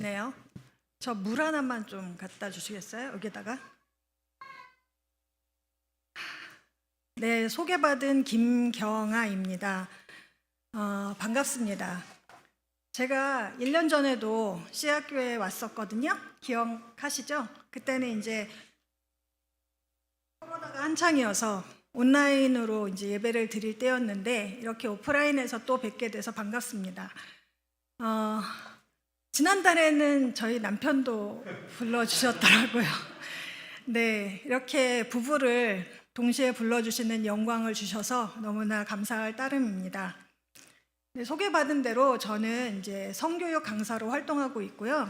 네요. 저 물 하나만 좀 갖다 주시겠어요? 여기다가. 네, 소개받은 김경아입니다. 반갑습니다. 제가 1년 전에도 씨앗교회에 왔었거든요. 기억하시죠? 그때는 이제 코로나가 한창이어서 온라인으로 이제 예배를 드릴 때였는데 이렇게 오프라인에서 또 뵙게 돼서 반갑습니다. 지난달에는 저희 남편도 불러주셨더라고요. 네, 이렇게 부부를 동시에 불러주시는 영광을 주셔서 너무나 감사할 따름입니다. 네, 소개받은 대로 저는 이제 성교육 강사로 활동하고 있고요.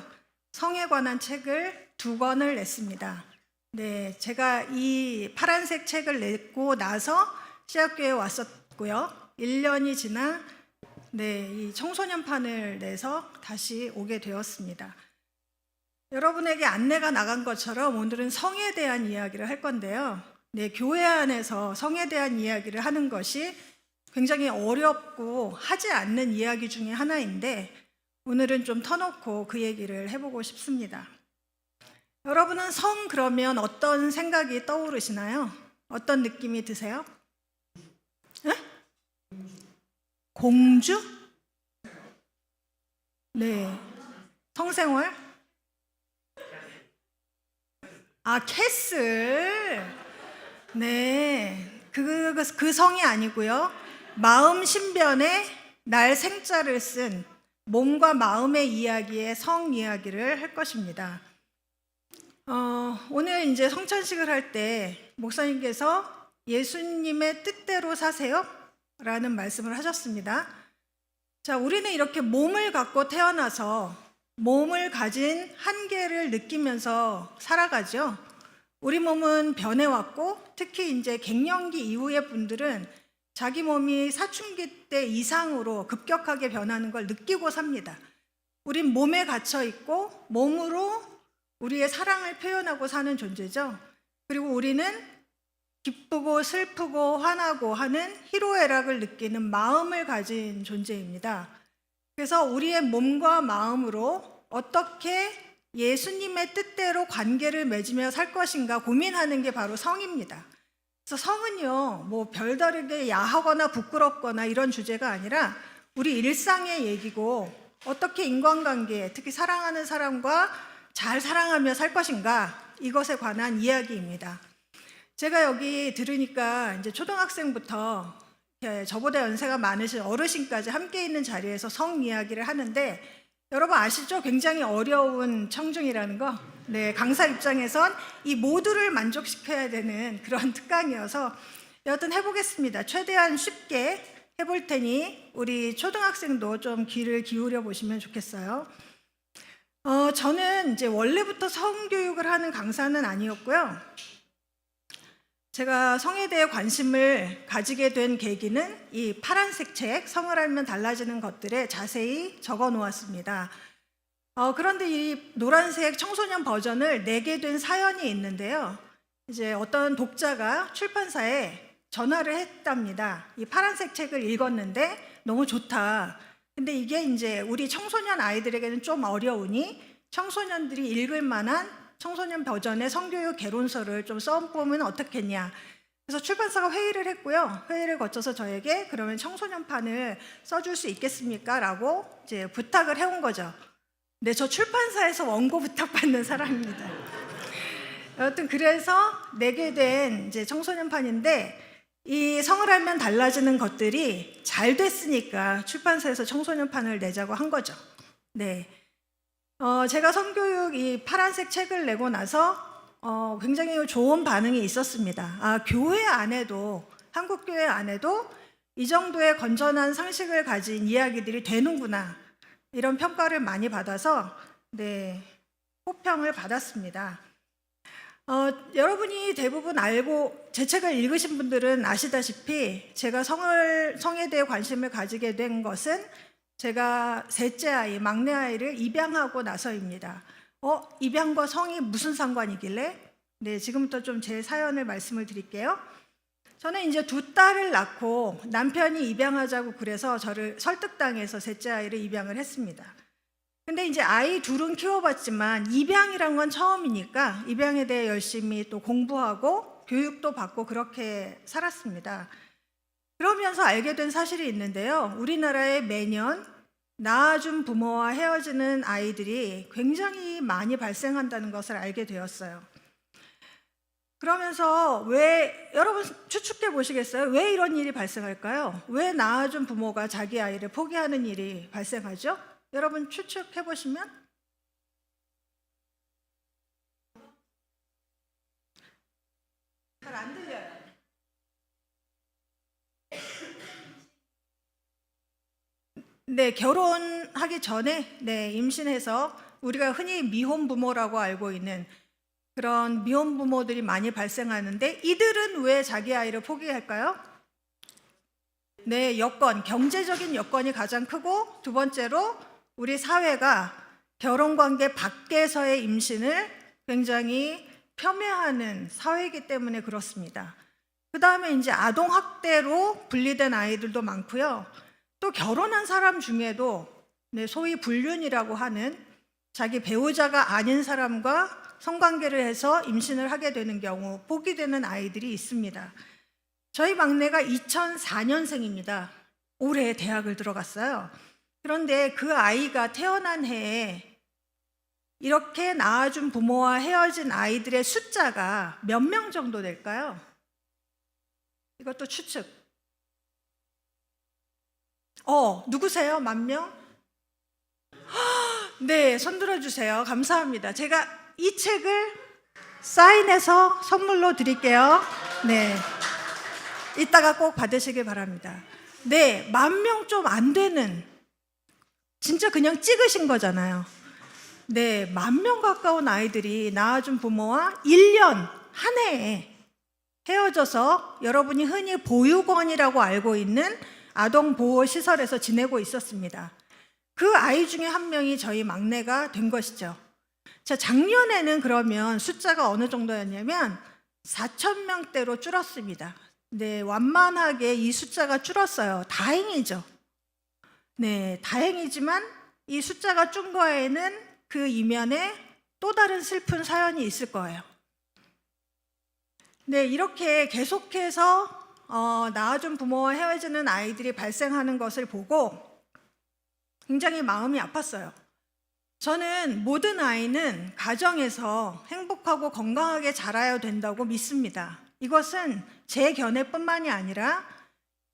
성에 관한 책을 2권을 냈습니다. 네, 제가 이 파란색 책을 냈고 나서 씨앗교회에 왔었고요. 1년이 지나 이 청소년판을 내서 다시 오게 되었습니다. 여러분에게 안내가 나간 것처럼 오늘은 성에 대한 이야기를 할 건데요. 교회 안에서 성에 대한 이야기를 하는 것이 굉장히 어렵고 하지 않는 이야기 중에 하나인데 오늘은 좀 터놓고 그 얘기를 해보고 싶습니다. 여러분은 성 그러면 어떤 생각이 떠오르시나요? 어떤 느낌이 드세요? 네? 공주? 네. 성생활? 캐슬. 네. 그 성이 아니고요. 마음 신변에 날 생자를 쓴 몸과 마음의 이야기의 성 이야기를 할 것입니다. 오늘 이제 성찬식을 할 때 목사님께서 예수님의 뜻대로 사세요 라는 말씀을 하셨습니다. 자, 우리는 이렇게 몸을 갖고 태어나서 몸을 가진 한계를 느끼면서 살아가죠. 우리 몸은 변해왔고 특히 이제 갱년기 이후의 분들은 자기 몸이 사춘기 때 이상으로 급격하게 변하는 걸 느끼고 삽니다. 우린 몸에 갇혀 있고 몸으로 우리의 사랑을 표현하고 사는 존재죠. 그리고 우리는 기쁘고 슬프고 화나고 하는 희로애락을 느끼는 마음을 가진 존재입니다. 그래서 우리의 몸과 마음으로 어떻게 예수님의 뜻대로 관계를 맺으며 살 것인가 고민하는 게 바로 성입니다. 그래서 성은요, 뭐 별다르게 야하거나 부끄럽거나 이런 주제가 아니라 우리 일상의 얘기고 어떻게 인간관계, 특히 사랑하는 사람과 잘 사랑하며 살 것인가 이것에 관한 이야기입니다. 제가 여기 들으니까 이제 초등학생부터 저보다 연세가 많으신 어르신까지 함께 있는 자리에서 성 이야기를 하는데 여러분 아시죠? 굉장히 어려운 청중이라는 거. 네, 강사 입장에선 이 모두를 만족시켜야 되는 그런 특강이어서 여하튼 해보겠습니다. 최대한 쉽게 해볼 테니 우리 초등학생도 좀 귀를 기울여 보시면 좋겠어요. 저는 이제 원래부터 성교육을 하는 강사는 아니었고요. 제가 성에 대해 관심을 가지게 된 계기는 이 파란색 책, 성을 알면 달라지는 것들에 자세히 적어 놓았습니다. 그런데 이 노란색 청소년 버전을 내게 된 사연이 있는데요. 이제 어떤 독자가 출판사에 전화를 했답니다. 이 파란색 책을 읽었는데 너무 좋다. 근데 이게 이제 우리 청소년 아이들에게는 좀 어려우니 청소년들이 읽을 만한 청소년 버전의 성교육 개론서를 좀 써보면 어떻겠냐. 그래서 출판사가 회의를 했고요. 회의를 거쳐서 저에게 그러면 청소년판을 써줄 수 있겠습니까? 라고 이제 부탁을 해온 거죠. 네, 저 출판사에서 원고 부탁받는 사람입니다. 여하튼 그래서 내게 된 이제 청소년판인데 이 성을 알면 달라지는 것들이 잘 됐으니까 출판사에서 청소년판을 내자고 한 거죠. 네. 제가 성교육 이 파란색 책을 내고 나서 굉장히 좋은 반응이 있었습니다. 교회 안에도, 한국교회 안에도 이 정도의 건전한 상식을 가진 이야기들이 되는구나. 이런 평가를 많이 받아서 호평을 받았습니다. 여러분이 대부분 알고 제 책을 읽으신 분들은 아시다시피 제가 성에 대해 관심을 가지게 된 것은 제가 셋째 아이, 막내 아이를 입양하고 나서입니다. 입양과 성이 무슨 상관이길래? 네, 지금부터 좀 제 사연을 말씀을 드릴게요. 저는 이제 2딸을 낳고 남편이 입양하자고 그래서 저를 설득당해서 셋째 아이를 입양을 했습니다. 근데 이제 아이 둘은 키워봤지만 입양이란 건 처음이니까 입양에 대해 열심히 또 공부하고 교육도 받고 그렇게 살았습니다. 그러면서 알게 된 사실이 있는데요. 우리나라에 매년 낳아준 부모와 헤어지는 아이들이 굉장히 많이 발생한다는 것을 알게 되었어요. 그러면서 여러분 추측해 보시겠어요? 왜 이런 일이 발생할까요? 왜 낳아준 부모가 자기 아이를 포기하는 일이 발생하죠? 여러분 추측해 보시면 잘 안 들려요. 네, 결혼하기 전에 임신해서 우리가 흔히 미혼 부모라고 알고 있는 그런 미혼 부모들이 많이 발생하는데 이들은 왜 자기 아이를 포기할까요? 네, 여건, 경제적인 여건이 가장 크고 두 번째로 우리 사회가 결혼관계 밖에서의 임신을 굉장히 폄훼하는 사회이기 때문에 그렇습니다. 그 다음에 이제 아동학대로 분리된 아이들도 많고요. 또 결혼한 사람 중에도 소위 불륜이라고 하는 자기 배우자가 아닌 사람과 성관계를 해서 임신을 하게 되는 경우 포기되는 아이들이 있습니다. 저희 막내가 2004년생입니다. 올해 대학을 들어갔어요. 그런데 그 아이가 태어난 해에 이렇게 낳아준 부모와 헤어진 아이들의 숫자가 몇 명 정도 될까요? 이것도 추측. 누구세요? 10,000명? 네, 손 들어주세요. 감사합니다. 제가 이 책을 사인해서 선물로 드릴게요. 네, 이따가 꼭 받으시길 바랍니다. 네, 10,000명 좀 안 되는, 진짜 그냥 찍으신 거잖아요. 네, 10,000명 가까운 아이들이 낳아준 부모와 1년, 한 해에 헤어져서 여러분이 흔히 보육원이라고 알고 있는 아동보호시설에서 지내고 있었습니다. 그 아이 중에 한 명이 저희 막내가 된 것이죠. 자, 작년에는 그러면 숫자가 어느 정도였냐면 4,000명대로 줄었습니다. 네, 완만하게 이 숫자가 줄었어요. 다행이죠. 네, 다행이지만 이 숫자가 준 거에는 그 이면에 또 다른 슬픈 사연이 있을 거예요. 네, 이렇게 계속해서 낳아준 부모와 헤어지는 아이들이 발생하는 것을 보고 굉장히 마음이 아팠어요. 저는 모든 아이는 가정에서 행복하고 건강하게 자라야 된다고 믿습니다. 이것은 제 견해뿐만이 아니라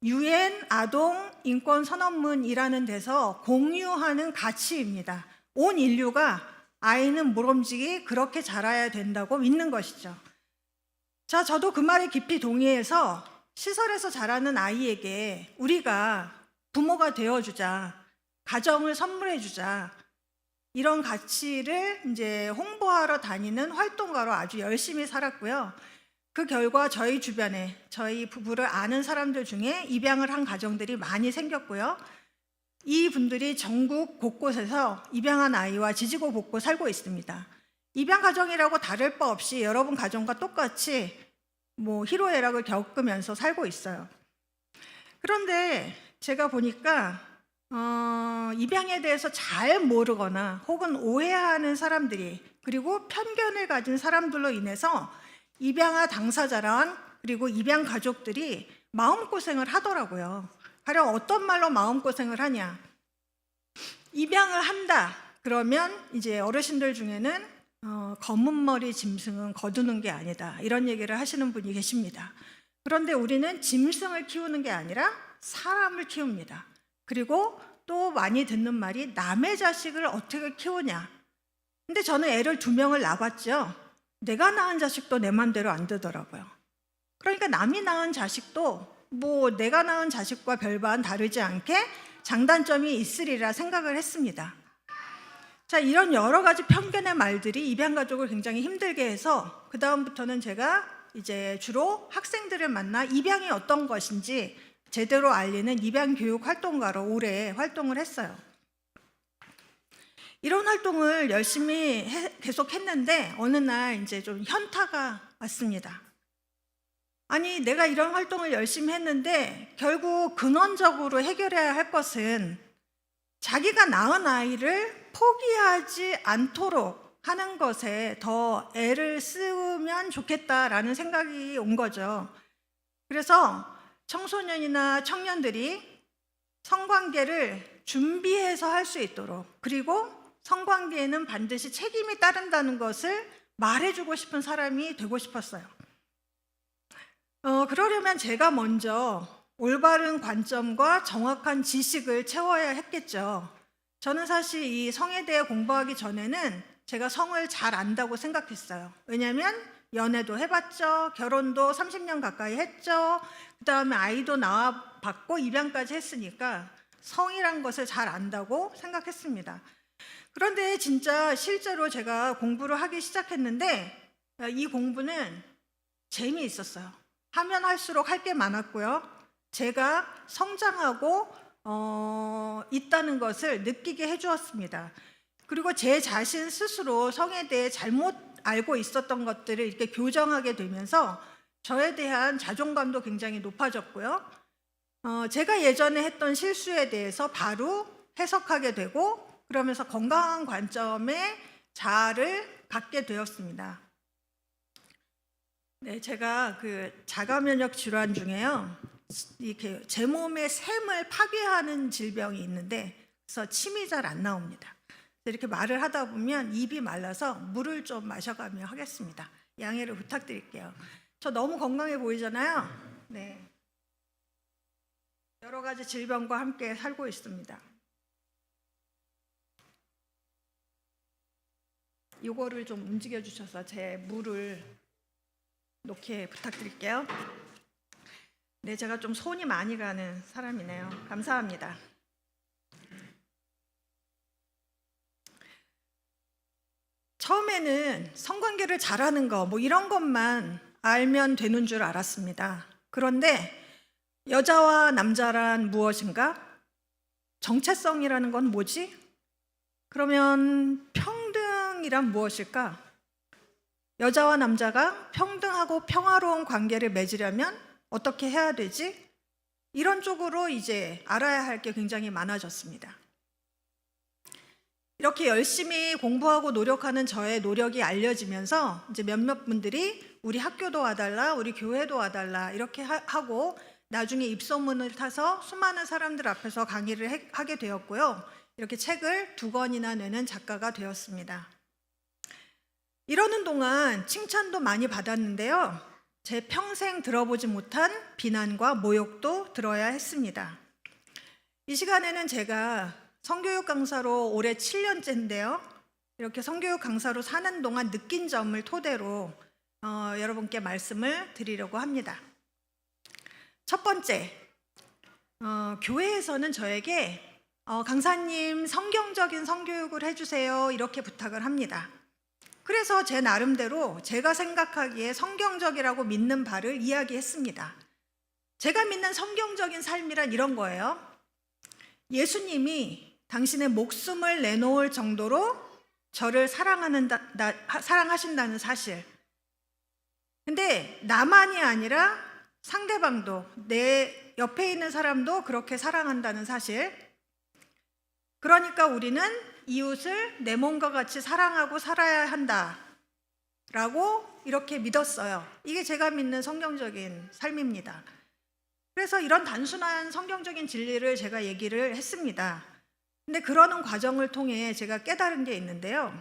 UN 아동 인권 선언문이라는 데서 공유하는 가치입니다. 온 인류가 아이는 모범지기 그렇게 자라야 된다고 믿는 것이죠. 자, 저도 그 말에 깊이 동의해서 시설에서 자라는 아이에게 우리가 부모가 되어주자, 가정을 선물해주자, 이런 가치를 이제 홍보하러 다니는 활동가로 아주 열심히 살았고요. 그 결과 저희 주변에 저희 부부를 아는 사람들 중에 입양을 한 가정들이 많이 생겼고요. 이 분들이 전국 곳곳에서 입양한 아이와 지지고 볶고 살고 있습니다. 입양 가정이라고 다를 바 없이 여러분 가정과 똑같이 희로애락을 겪으면서 살고 있어요. 그런데 제가 보니까 입양에 대해서 잘 모르거나 혹은 오해하는 사람들이 그리고 편견을 가진 사람들로 인해서 입양아 당사자랑 그리고 입양 가족들이 마음고생을 하더라고요. 가령 어떤 말로 마음고생을 하냐. 입양을 한다. 그러면 이제 어르신들 중에는 검은 머리 짐승은 거두는 게 아니다. 이런 얘기를 하시는 분이 계십니다. 그런데 우리는 짐승을 키우는 게 아니라 사람을 키웁니다. 그리고 또 많이 듣는 말이 남의 자식을 어떻게 키우냐. 근데 저는 애를 2명을 낳았죠. 내가 낳은 자식도 내 맘대로 안 되더라고요. 그러니까 남이 낳은 자식도 내가 낳은 자식과 별반 다르지 않게 장단점이 있으리라 생각을 했습니다. 자, 이런 여러 가지 편견의 말들이 입양 가족을 굉장히 힘들게 해서 그 다음부터는 제가 이제 주로 학생들을 만나 입양이 어떤 것인지 제대로 알리는 입양 교육 활동가로 오래 활동을 했어요. 이런 활동을 열심히 계속 했는데 어느 날 이제 좀 현타가 왔습니다. 아니, 내가 이런 활동을 열심히 했는데 결국 근원적으로 해결해야 할 것은 자기가 낳은 아이를 포기하지 않도록 하는 것에 더 애를 쓰면 좋겠다라는 생각이 온 거죠. 그래서 청소년이나 청년들이 성관계를 준비해서 할 수 있도록, 그리고 성관계에는 반드시 책임이 따른다는 것을 말해주고 싶은 사람이 되고 싶었어요. 그러려면 제가 먼저 올바른 관점과 정확한 지식을 채워야 했겠죠. 저는 사실 이 성에 대해 공부하기 전에는 제가 성을 잘 안다고 생각했어요. 왜냐하면 연애도 해봤죠. 결혼도 30년 가까이 했죠. 그 다음에 아이도 낳아봤고 입양까지 했으니까 성이란 것을 잘 안다고 생각했습니다. 그런데 진짜 실제로 제가 공부를 하기 시작했는데 이 공부는 재미있었어요. 하면 할수록 할 게 많았고요. 제가 성장하고 있다는 것을 느끼게 해주었습니다. 그리고 제 자신 스스로 성에 대해 잘못 알고 있었던 것들을 이렇게 교정하게 되면서 저에 대한 자존감도 굉장히 높아졌고요. 제가 예전에 했던 실수에 대해서 바로 해석하게 되고, 그러면서 건강한 관점의 자아를 갖게 되었습니다. 네, 제가 그 자가 면역 질환 중에요, 이렇게 제 몸의 샘을 파괴하는 질병이 있는데, 그래서 침이 잘 안 나옵니다. 이렇게 말을 하다 보면 입이 말라서 물을 좀 마셔가며 하겠습니다. 양해를 부탁드릴게요. 저 너무 건강해 보이잖아요. 네, 여러 가지 질병과 함께 살고 있습니다. 이거를 좀 움직여 주셔서 제 물을 놓게 부탁드릴게요. 네, 제가 좀 손이 많이 가는 사람이네요. 감사합니다. 처음에는 성관계를 잘하는 거, 뭐 이런 것만 알면 되는 줄 알았습니다. 그런데 여자와 남자란 무엇인가? 정체성이라는 건 뭐지? 그러면 평등이란 무엇일까? 여자와 남자가 평등하고 평화로운 관계를 맺으려면 어떻게 해야 되지? 이런 쪽으로 이제 알아야 할 게 굉장히 많아졌습니다. 이렇게 열심히 공부하고 노력하는 저의 노력이 알려지면서 이제 몇몇 분들이 우리 학교도 와달라, 우리 교회도 와달라 이렇게 하고 나중에 입소문을 타서 수많은 사람들 앞에서 강의를 하게 되었고요. 이렇게 책을 2권이나 내는 작가가 되었습니다. 이러는 동안 칭찬도 많이 받았는데요. 제 평생 들어보지 못한 비난과 모욕도 들어야 했습니다. 이 시간에는 제가 성교육 강사로 올해 7년째인데요. 이렇게 성교육 강사로 사는 동안 느낀 점을 토대로 여러분께 말씀을 드리려고 합니다. 첫 번째, 교회에서는 저에게 강사님 성경적인 성교육을 해주세요 이렇게 부탁을 합니다. 그래서 제 나름대로 제가 생각하기에 성경적이라고 믿는 바를 이야기했습니다. 제가 믿는 성경적인 삶이란 이런 거예요. 예수님이 당신의 목숨을 내놓을 정도로 저를 사랑하신다는 사실. 근데 나만이 아니라 상대방도, 내 옆에 있는 사람도 그렇게 사랑한다는 사실. 그러니까 우리는 이웃을 내 몸과 같이 사랑하고 살아야 한다라고 이렇게 믿었어요. 이게 제가 믿는 성경적인 삶입니다. 그래서 이런 단순한 성경적인 진리를 제가 얘기를 했습니다. 근데 그러는 과정을 통해 제가 깨달은 게 있는데요.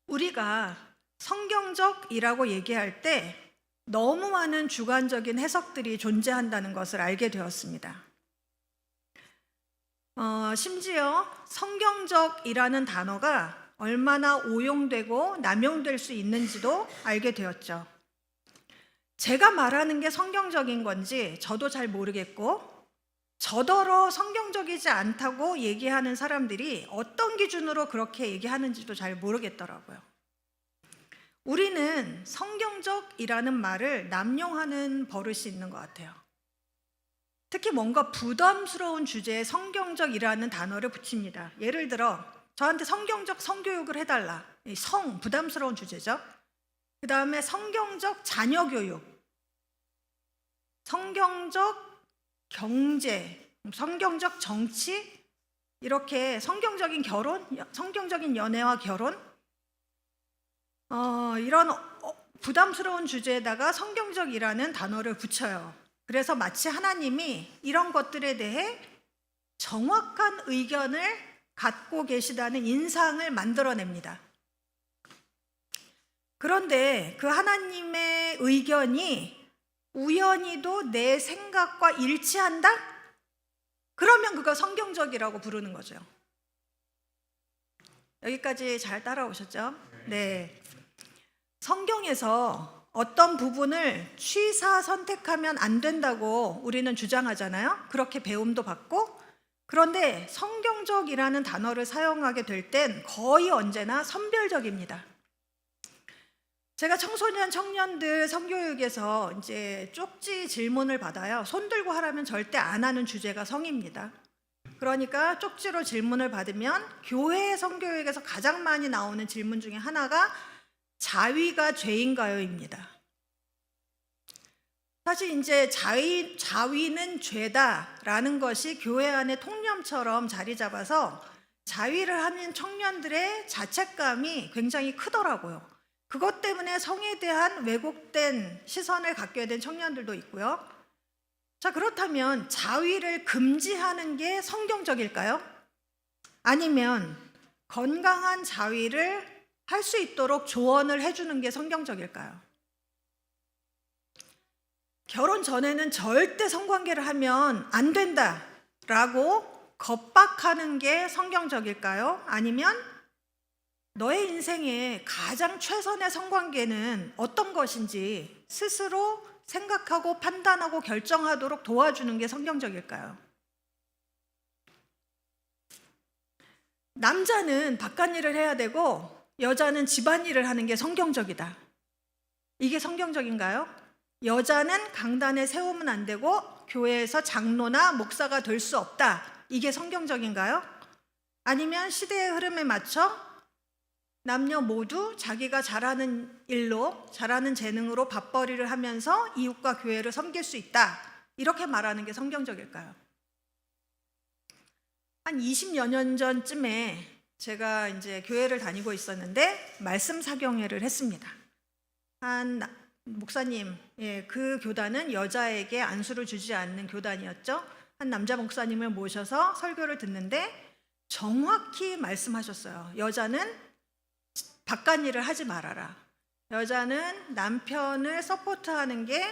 우리가 성경적이라고 얘기할 때 너무 많은 주관적인 해석들이 존재한다는 것을 알게 되었습니다. 심지어 성경적이라는 단어가 얼마나 오용되고 남용될 수 있는지도 알게 되었죠. 제가 말하는 게 성경적인 건지 저도 잘 모르겠고, 저더러 성경적이지 않다고 얘기하는 사람들이 어떤 기준으로 그렇게 얘기하는지도 잘 모르겠더라고요. 우리는 성경적이라는 말을 남용하는 버릇이 있는 것 같아요. 특히 뭔가 부담스러운 주제에 성경적이라는 단어를 붙입니다. 예를 들어 저한테 성경적 성교육을 해달라. 성, 부담스러운 주제죠. 그 다음에 성경적 자녀교육, 성경적 경제, 성경적 정치, 이렇게 성경적인 결혼, 성경적인 연애와 결혼, 이런 부담스러운 주제에다가 성경적이라는 단어를 붙여요. 그래서 마치 하나님이 이런 것들에 대해 정확한 의견을 갖고 계시다는 인상을 만들어냅니다. 그런데 그 하나님의 의견이 우연히도 내 생각과 일치한다? 그러면 그거 성경적이라고 부르는 거죠. 여기까지 잘 따라오셨죠? 네. 성경에서 어떤 부분을 취사 선택하면 안 된다고 우리는 주장하잖아요. 그렇게 배움도 받고. 그런데 성경적이라는 단어를 사용하게 될 땐 거의 언제나 선별적입니다. 제가 청소년, 청년들 성교육에서 이제 쪽지 질문을 받아요. 손 들고 하라면 절대 안 하는 주제가 성입니다. 그러니까 쪽지로 질문을 받으면 교회 성교육에서 가장 많이 나오는 질문 중에 하나가 자위가 죄인가요입니다. 사실 이제 자위는 죄다라는 것이 교회 안의 통념처럼 자리 잡아서 자위를 하는 청년들의 자책감이 굉장히 크더라고요. 그것 때문에 성에 대한 왜곡된 시선을 갖게 된 청년들도 있고요. 자, 그렇다면 자위를 금지하는 게 성경적일까요? 아니면 건강한 자위를 할 수 있도록 조언을 해주는 게 성경적일까요? 결혼 전에는 절대 성관계를 하면 안 된다라고 겁박하는 게 성경적일까요? 아니면 너의 인생에 가장 최선의 성관계는 어떤 것인지 스스로 생각하고 판단하고 결정하도록 도와주는 게 성경적일까요? 남자는 바깥일을 해야 되고 여자는 집안일을 하는 게 성경적이다. 이게 성경적인가요? 여자는 강단에 세우면 안 되고 교회에서 장로나 목사가 될 수 없다. 이게 성경적인가요? 아니면 시대의 흐름에 맞춰 남녀 모두 자기가 잘하는 일로, 잘하는 재능으로 밥벌이를 하면서 이웃과 교회를 섬길 수 있다. 이렇게 말하는 게 성경적일까요? 한 20여 년 전쯤에 제가 이제 교회를 다니고 있었는데 말씀 사경회를 했습니다. 한 목사님, 그 교단은 여자에게 안수를 주지 않는 교단이었죠. 한 남자 목사님을 모셔서 설교를 듣는데 정확히 말씀하셨어요. 여자는 바깥일을 하지 말아라. 여자는 남편을 서포트하는 게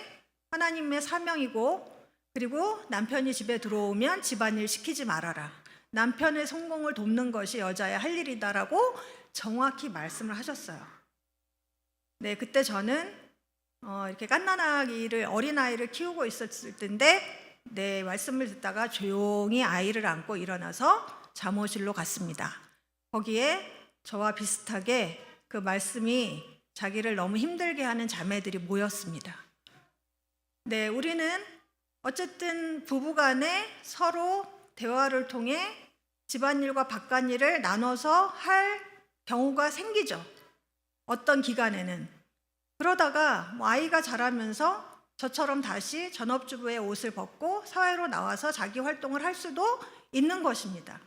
하나님의 사명이고, 그리고 남편이 집에 들어오면 집안일 시키지 말아라. 남편의 성공을 돕는 것이 여자의 할 일이다라고 정확히 말씀을 하셨어요. 네, 그때 저는 이렇게 갓난아기를, 어린아이를 키우고 있었을 텐데 네, 말씀을 듣다가 조용히 아이를 안고 일어나서 잠옷실로 갔습니다. 거기에 저와 비슷하게 그 말씀이 자기를 너무 힘들게 하는 자매들이 모였습니다. 네, 우리는 어쨌든 부부간에 서로 대화를 통해 집안일과 바깥일을 나눠서 할 경우가 생기죠. 어떤 기간에는. 그러다가 아이가 자라면서 저처럼 다시 전업주부의 옷을 벗고 사회로 나와서 자기 활동을 할 수도 있는 것입니다.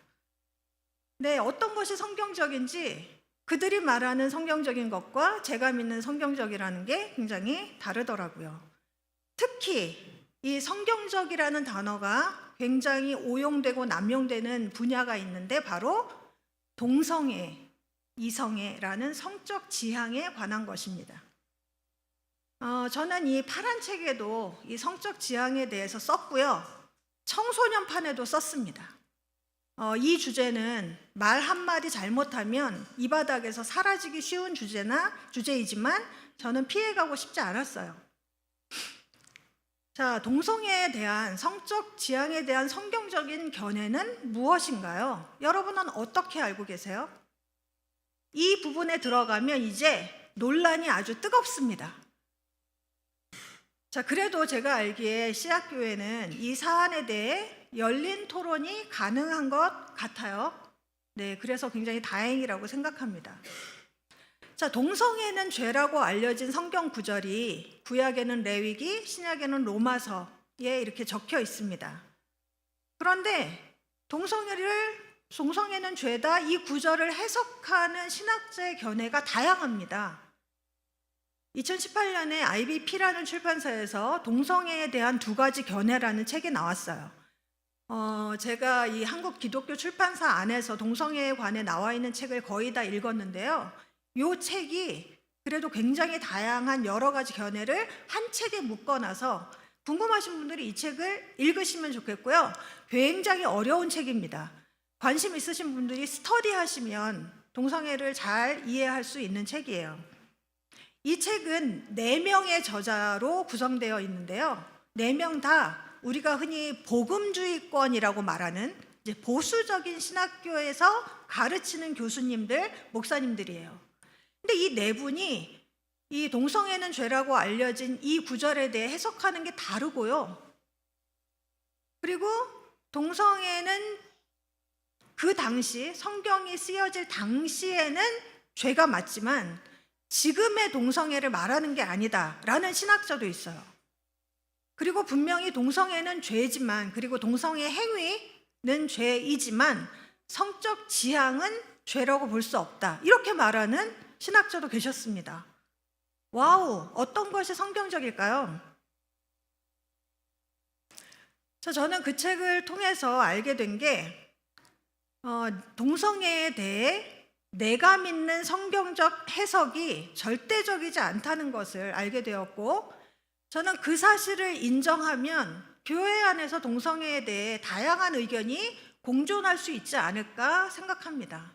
네, 어떤 것이 성경적인지 그들이 말하는 성경적인 것과 제가 믿는 성경적이라는 게 굉장히 다르더라고요. 특히 이 성경적이라는 단어가 굉장히 오용되고 남용되는 분야가 있는데 바로 동성애, 이성애라는 성적 지향에 관한 것입니다. 저는 이 파란 책에도 이 성적 지향에 대해서 썼고요. 청소년판에도 썼습니다. 이 주제는 말 한마디 잘못하면 이 바닥에서 사라지기 쉬운 주제이지만 저는 피해가고 싶지 않았어요. 자, 동성애에 대한 성적 지향에 대한 성경적인 견해는 무엇인가요? 여러분은 어떻게 알고 계세요? 이 부분에 들어가면 이제 논란이 아주 뜨겁습니다. 자, 그래도 제가 알기에 씨앗교회는 이 사안에 대해 열린 토론이 가능한 것 같아요. 네, 그래서 굉장히 다행이라고 생각합니다. 자, 동성애는 죄라고 알려진 성경 구절이 구약에는 레위기, 신약에는 로마서에 이렇게 적혀 있습니다. 그런데 동성애를 동성애는 죄다, 이 구절을 해석하는 신학자의 견해가 다양합니다. 2018년에 IBP라는 출판사에서 동성애에 대한 2가지 견해라는 책이 나왔어요. 제가 이 한국 기독교 출판사 안에서 동성애에 관해 나와 있는 책을 거의 다 읽었는데요. 이 책이 그래도 굉장히 다양한 여러 가지 견해를 한 책에 묶어놔서 궁금하신 분들이 이 책을 읽으시면 좋겠고요. 굉장히 어려운 책입니다. 관심 있으신 분들이 스터디하시면 동성애를 잘 이해할 수 있는 책이에요. 이 책은 4명의 저자로 구성되어 있는데요. 4명 다 우리가 흔히 복음주의권이라고 말하는 이제 보수적인 신학교에서 가르치는 교수님들, 목사님들이에요. 근데 이 4분이 이 동성애는 죄라고 알려진 이 구절에 대해 해석하는 게 다르고요. 그리고 동성애는 그 당시 성경이 쓰여질 당시에는 죄가 맞지만 지금의 동성애를 말하는 게 아니다라는 신학자도 있어요. 그리고 분명히 동성애는 죄지만, 그리고 동성애 행위는 죄이지만 성적 지향은 죄라고 볼 수 없다, 이렇게 말하는 신학자도 계셨습니다. 와우, 어떤 것이 성경적일까요? 저는 그 책을 통해서 알게 된 게 동성애에 대해 내가 믿는 성경적 해석이 절대적이지 않다는 것을 알게 되었고, 저는 그 사실을 인정하면 교회 안에서 동성애에 대해 다양한 의견이 공존할 수 있지 않을까 생각합니다.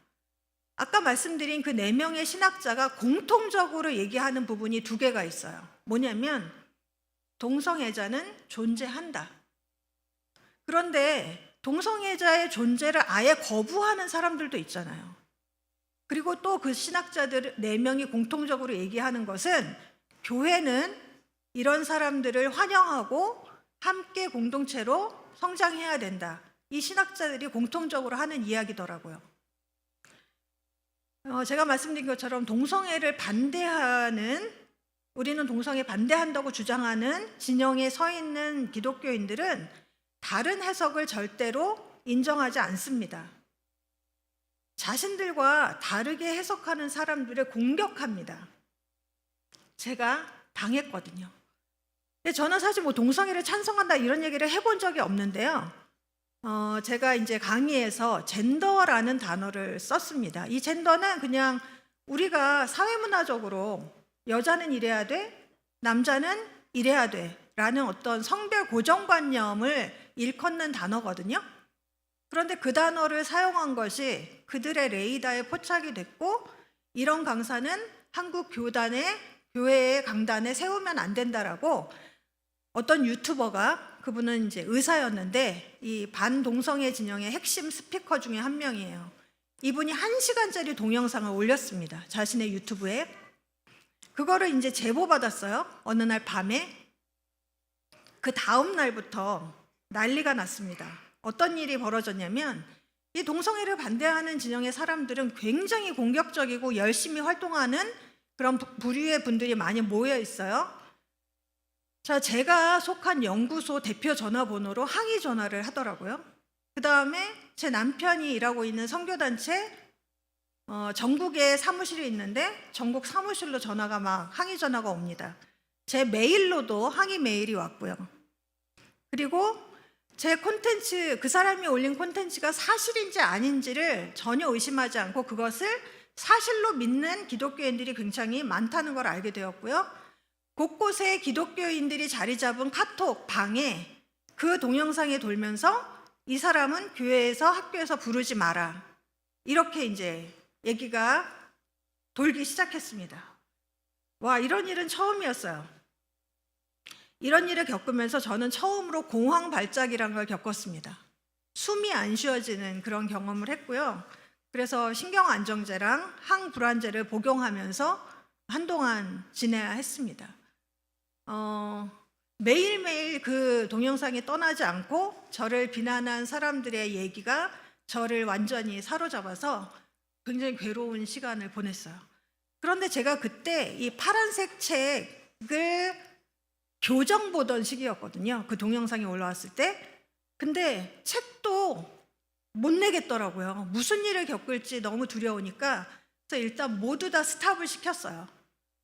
아까 말씀드린 그 4명의 신학자가 공통적으로 얘기하는 부분이 2개가 있어요. 뭐냐면 동성애자는 존재한다. 그런데 동성애자의 존재를 아예 거부하는 사람들도 있잖아요. 그리고 또 그 신학자들 4명이 공통적으로 얘기하는 것은 교회는 이런 사람들을 환영하고 함께 공동체로 성장해야 된다. 이 신학자들이 공통적으로 하는 이야기더라고요. 제가 말씀드린 것처럼 동성애를 반대하는, 우리는 동성애 반대한다고 주장하는 진영에 서 있는 기독교인들은 다른 해석을 절대로 인정하지 않습니다. 자신들과 다르게 해석하는 사람들을 공격합니다. 제가 당했거든요. 근데 저는 사실 동성애를 찬성한다 이런 얘기를 해본 적이 없는데요. 제가 이제 강의에서 젠더라는 단어를 썼습니다. 이 젠더는 그냥 우리가 사회문화적으로 여자는 이래야 돼, 남자는 이래야 돼 라는 어떤 성별 고정관념을 일컫는 단어거든요. 그런데 그 단어를 사용한 것이 그들의 레이더에 포착이 됐고, 이런 강사는 한국 교회의 강단에 세우면 안 된다라고 어떤 유튜버가, 그분은 이제 의사였는데 이 반동성애 진영의 핵심 스피커 중에 한 명이에요. 이분이 1시간짜리 동영상을 올렸습니다. 자신의 유튜브에. 그거를 이제 제보받았어요. 어느 날 밤에. 그 다음 날부터 난리가 났습니다. 어떤 일이 벌어졌냐면 이 동성애를 반대하는 진영의 사람들은 굉장히 공격적이고 열심히 활동하는 그런 부류의 분들이 많이 모여 있어요. 제가 속한 연구소 대표 전화번호로 항의 전화를 하더라고요. 그 다음에 제 남편이 일하고 있는 선교단체 전국에 사무실이 있는데 전국 사무실로 전화가 막 항의 전화가 옵니다. 제 메일로도 항의 메일이 왔고요. 그리고 제 콘텐츠, 그 사람이 올린 콘텐츠가 사실인지 아닌지를 전혀 의심하지 않고 그것을 사실로 믿는 기독교인들이 굉장히 많다는 걸 알게 되었고요. 곳곳에 기독교인들이 자리 잡은 카톡 방에 그 동영상이 돌면서 이 사람은 교회에서, 학교에서 부르지 마라, 이렇게 이제 얘기가 돌기 시작했습니다. 와, 이런 일은 처음이었어요. 이런 일을 겪으면서 저는 처음으로 공황 발작이라는 걸 겪었습니다. 숨이 안 쉬어지는 그런 경험을 했고요. 그래서 신경안정제랑 항불안제를 복용하면서 한동안 지내야 했습니다. 매일매일 그 동영상이 떠나지 않고 저를 비난한 사람들의 얘기가 저를 완전히 사로잡아서 굉장히 괴로운 시간을 보냈어요. 그런데 제가 그때 이 파란색 책을 교정 보던 시기였거든요. 그 동영상이 올라왔을 때. 근데 책도 못 내겠더라고요. 무슨 일을 겪을지 너무 두려우니까. 그래서 일단 모두 다 스탑을 시켰어요.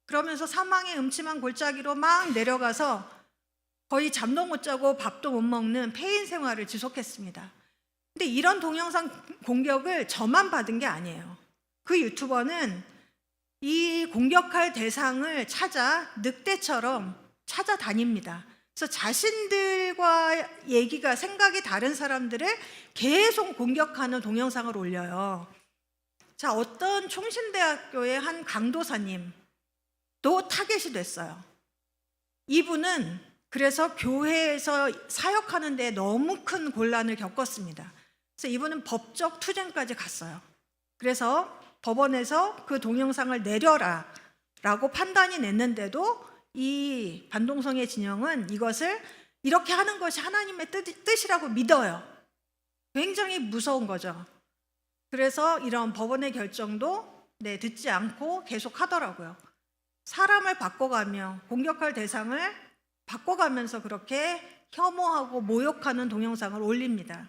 그러면서 사망의 음침한 골짜기로 막 내려가서 거의 잠도 못 자고 밥도 못 먹는 폐인 생활을 지속했습니다. 근데 이런 동영상 공격을 저만 받은 게 아니에요. 그 유튜버는 이 공격할 대상을 찾아 늑대처럼 찾아다닙니다. 그래서 자신들과 얘기가 생각이 다른 사람들을 계속 공격하는 동영상을 올려요. 자, 어떤 총신대학교의 한 강도사님도 타겟이 됐어요. 이분은 그래서 교회에서 사역하는 데 너무 큰 곤란을 겪었습니다. 그래서 이분은 법적 투쟁까지 갔어요. 그래서 법원에서 그 동영상을 내려라 라고 판단이 냈는데도 이 반동성애 진영은 이것을 이렇게 하는 것이 하나님의 뜻이라고 믿어요. 굉장히 무서운 거죠. 그래서 이런 법원의 결정도 듣지 않고 계속 하더라고요. 사람을 바꿔가며 공격할 대상을 바꿔가면서 그렇게 혐오하고 모욕하는 동영상을 올립니다.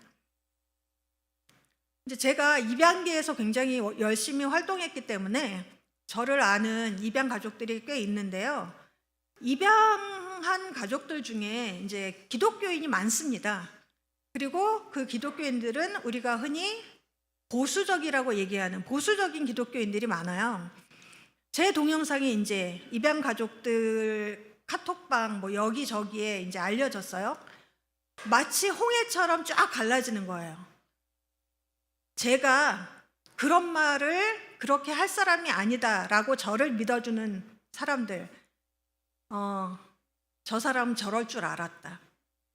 이제 제가 입양계에서 굉장히 열심히 활동했기 때문에 저를 아는 입양 가족들이 꽤 있는데요. 입양한 가족들 중에 이제 기독교인이 많습니다. 그리고 그 기독교인들은 우리가 흔히 보수적이라고 얘기하는 보수적인 기독교인들이 많아요. 제 동영상이 이제 입양 가족들 카톡방 뭐 여기저기에 이제 알려졌어요. 마치 홍해처럼 쫙 갈라지는 거예요. 제가 그런 말을 그렇게 할 사람이 아니다라고 저를 믿어주는 사람들, 저 사람은 저럴 줄 알았다.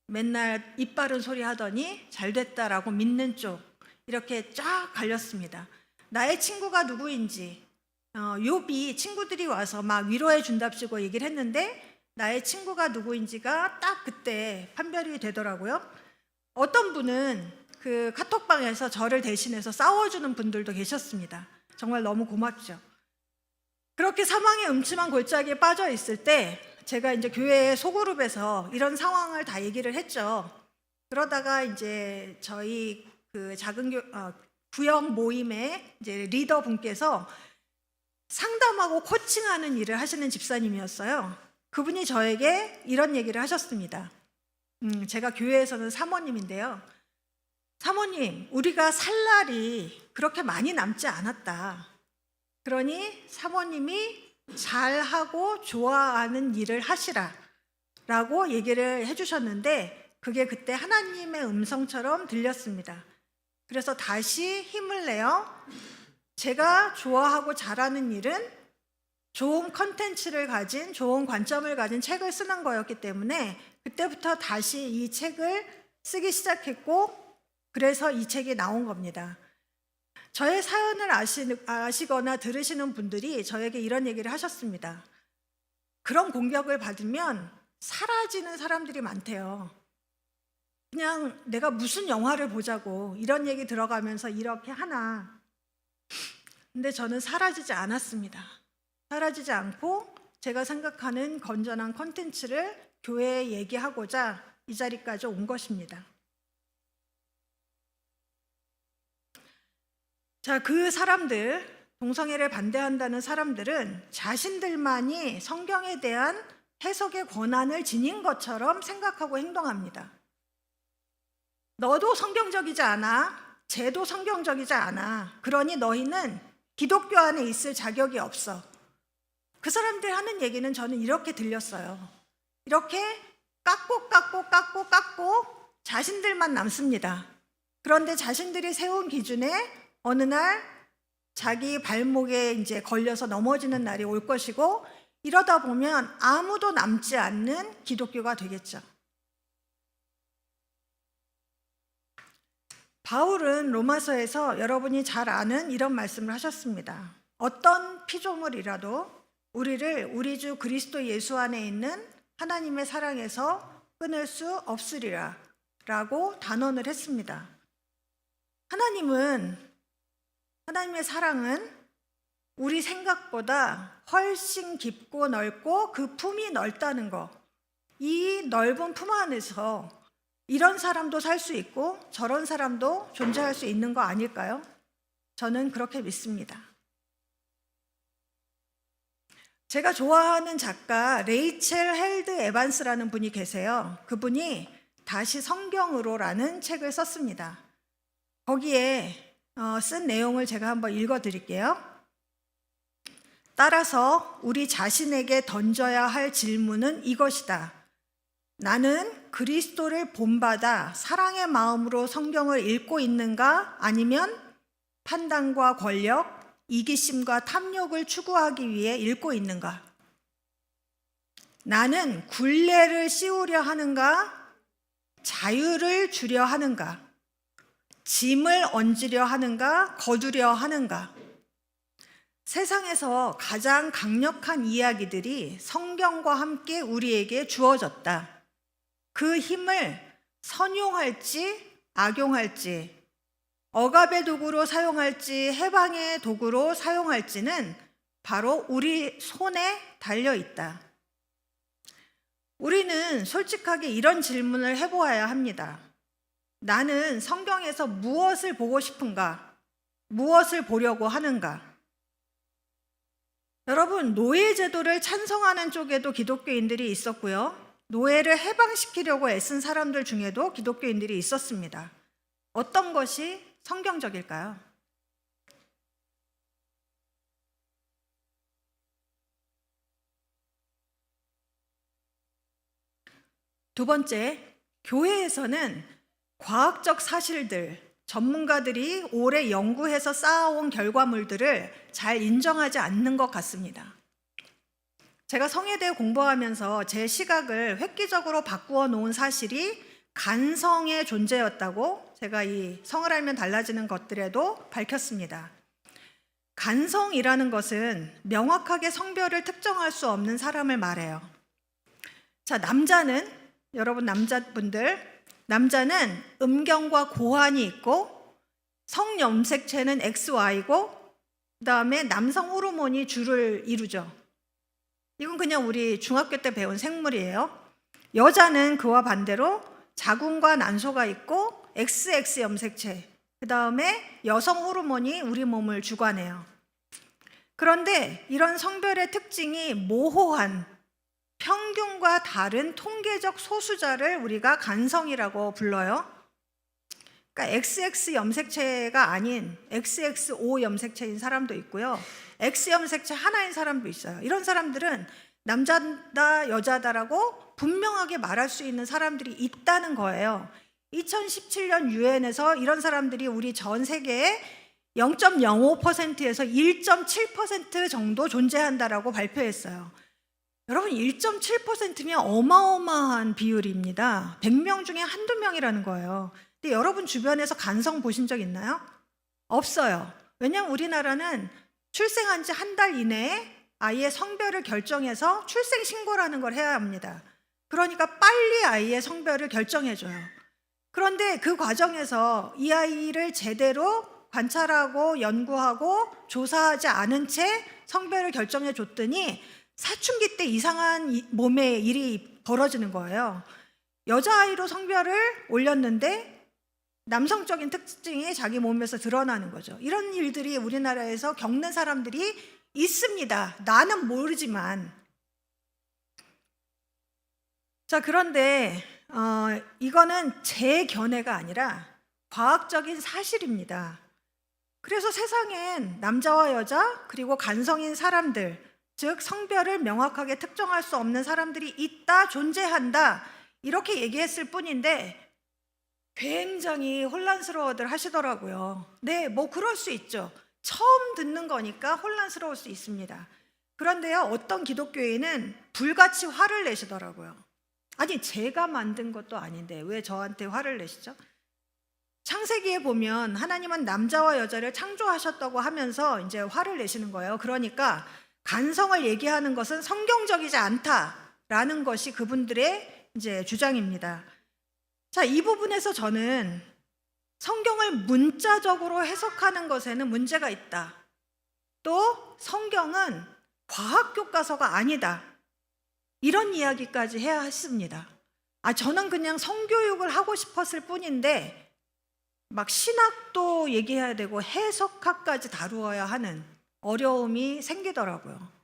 맨날 입 바른 소리 하더니 잘 됐다라고 믿는 쪽, 이렇게 쫙 갈렸습니다. 나의 친구가 누구인지, 욥이 친구들이 와서 막 위로해 준답시고 얘기를 했는데 나의 친구가 누구인지가 딱 그때 판별이 되더라고요. 어떤 분은 그 카톡방에서 저를 대신해서 싸워주는 분들도 계셨습니다. 정말 너무 고맙죠. 그렇게 사망의 음침한 골짜기에 빠져 있을 때 제가 이제 교회 소그룹에서 이런 상황을 다 얘기를 했죠. 그러다가 이제 저희 그 작은 구역 모임의 이제 리더 분께서 상담하고 코칭하는 일을 하시는 집사님이었어요. 그분이 저에게 이런 얘기를 하셨습니다. 제가 교회에서는 사모님인데요. 사모님, 우리가 살 날이 그렇게 많이 남지 않았다. 그러니 사모님이 잘하고 좋아하는 일을 하시라 라고 얘기를 해주셨는데 그게 그때 하나님의 음성처럼 들렸습니다. 그래서 다시 힘을 내어 제가 좋아하고 잘하는 일은 좋은 컨텐츠를 가진, 좋은 관점을 가진 책을 쓰는 거였기 때문에 그때부터 다시 이 책을 쓰기 시작했고 그래서 이 책이 나온 겁니다. 저의 사연을 아시거나 들으시는 분들이 저에게 이런 얘기를 하셨습니다. 그런 공격을 받으면 사라지는 사람들이 많대요. 그냥 내가 무슨 영화를 보자고 이런 얘기 들어가면서 이렇게 하나. 근데 저는 사라지지 않았습니다. 사라지지 않고 제가 생각하는 건전한 콘텐츠를 교회에 얘기하고자 이 자리까지 온 것입니다. 자, 그 사람들, 동성애를 반대한다는 사람들은 자신들만이 성경에 대한 해석의 권한을 지닌 것처럼 생각하고 행동합니다. 너도 성경적이지 않아. 쟤도 성경적이지 않아. 그러니 너희는 기독교 안에 있을 자격이 없어. 그 사람들 하는 얘기는 저는 이렇게 들렸어요. 이렇게 깎고 자신들만 남습니다. 그런데 자신들이 세운 기준에 어느 날 자기 발목에 이제 걸려서 넘어지는 날이 올 것이고 이러다 보면 아무도 남지 않는 기독교가 되겠죠. 바울은 로마서에서 여러분이 잘 아는 이런 말씀을 하셨습니다. 어떤 피조물이라도 우리를 우리 주 그리스도 예수 안에 있는 하나님의 사랑에서 끊을 수 없으리라 라고 단언을 했습니다. 하나님의 사랑은 우리 생각보다 훨씬 깊고 넓고 그 품이 넓다는 거, 이 넓은 품 안에서 이런 사람도 살 수 있고 저런 사람도 존재할 수 있는 거 아닐까요? 저는 그렇게 믿습니다. 제가 좋아하는 작가 레이첼 헬드 에반스라는 분이 계세요. 그분이 다시 성경으로라는 책을 썼습니다. 거기에 쓴 내용을 제가 한번 읽어드릴게요. 따라서 우리 자신에게 던져야 할 질문은 이것이다. 나는 그리스도를 본받아 사랑의 마음으로 성경을 읽고 있는가? 아니면 판단과 권력, 이기심과 탐욕을 추구하기 위해 읽고 있는가? 나는 굴레를 씌우려 하는가? 자유를 주려 하는가? 짐을 얹으려 하는가? 거두려 하는가? 세상에서 가장 강력한 이야기들이 성경과 함께 우리에게 주어졌다. 그 힘을 선용할지 악용할지, 억압의 도구로 사용할지 해방의 도구로 사용할지는 바로 우리 손에 달려 있다. 우리는 솔직하게 이런 질문을 해보아야 합니다. 나는 성경에서 무엇을 보고 싶은가? 무엇을 보려고 하는가? 여러분, 노예제도를 찬성하는 쪽에도 기독교인들이 있었고요. 노예를 해방시키려고 애쓴 사람들 중에도 기독교인들이 있었습니다. 어떤 것이 성경적일까요? 두 번째, 교회에서는 과학적 사실들, 전문가들이 오래 연구해서 쌓아온 결과물들을 잘 인정하지 않는 것 같습니다. 제가 성회대 공부하면서 제 시각을 획기적으로 바꾸어 놓은 사실이 간성의 존재였다고 제가 이 성을 알면 달라지는 것들에도 밝혔습니다. 간성이라는 것은 명확하게 성별을 특정할 수 없는 사람을 말해요. 자, 남자는, 여러분 남자분들, 남자는 음경과 고환이 있고 성염색체는 XY고 그 다음에 남성 호르몬이 주를 이루죠. 이건 그냥 우리 중학교 때 배운 생물이에요. 여자는 그와 반대로 자궁과 난소가 있고 XX 염색체, 그 다음에 여성 호르몬이 우리 몸을 주관해요. 그런데 이런 성별의 특징이 모호한 평균과 다른 통계적 소수자를 우리가 간성이라고 불러요. 그러니까 XX 염색체가 아닌 XXO 염색체인 사람도 있고요. X 염색체 하나인 사람도 있어요. 이런 사람들은 남자다 여자다라고 분명하게 말할 수 있는 사람들이 있다는 거예요. 2017년 유엔에서 이런 사람들이 우리 전 세계에 0.05%에서 1.7% 정도 존재한다라고 발표했어요. 여러분, 1.7%면 어마어마한 비율입니다. 100명 중에 한두 명이라는 거예요. 근데 여러분 주변에서 간성 보신 적 있나요? 없어요. 왜냐하면 우리나라는 출생한 지 한 달 이내에 아이의 성별을 결정해서 출생신고라는 걸 해야 합니다. 그러니까 빨리 아이의 성별을 결정해줘요. 그런데 그 과정에서 이 아이를 제대로 관찰하고 연구하고 조사하지 않은 채 성별을 결정해 줬더니 사춘기 때 이상한 몸의 일이 벌어지는 거예요. 여자아이로 성별을 올렸는데 남성적인 특징이 자기 몸에서 드러나는 거죠. 이런 일들이 우리나라에서 겪는 사람들이 있습니다. 나는 모르지만. 자, 그런데 이거는 제 견해가 아니라 과학적인 사실입니다. 그래서 세상엔 남자와 여자 그리고 간성인 사람들, 즉 성별을 명확하게 특정할 수 없는 사람들이 있다, 존재한다 이렇게 얘기했을 뿐인데 굉장히 혼란스러워들 하시더라고요. 네, 뭐 그럴 수 있죠. 처음 듣는 거니까 혼란스러울 수 있습니다. 그런데요, 어떤 기독교인은 불같이 화를 내시더라고요. 아니, 제가 만든 것도 아닌데 왜 저한테 화를 내시죠? 창세기에 보면 하나님은 남자와 여자를 창조하셨다고 하면서 이제 화를 내시는 거예요. 그러니까 간성을 얘기하는 것은 성경적이지 않다라는 것이 그분들의 이제 주장입니다. 자, 이 부분에서 저는 성경을 문자적으로 해석하는 것에는 문제가 있다. 또 성경은 과학 교과서가 아니다. 이런 이야기까지 해야 했습니다. 저는 그냥 성교육을 하고 싶었을 뿐인데 막 신학도 얘기해야 되고 해석학까지 다루어야 하는 어려움이 생기더라고요.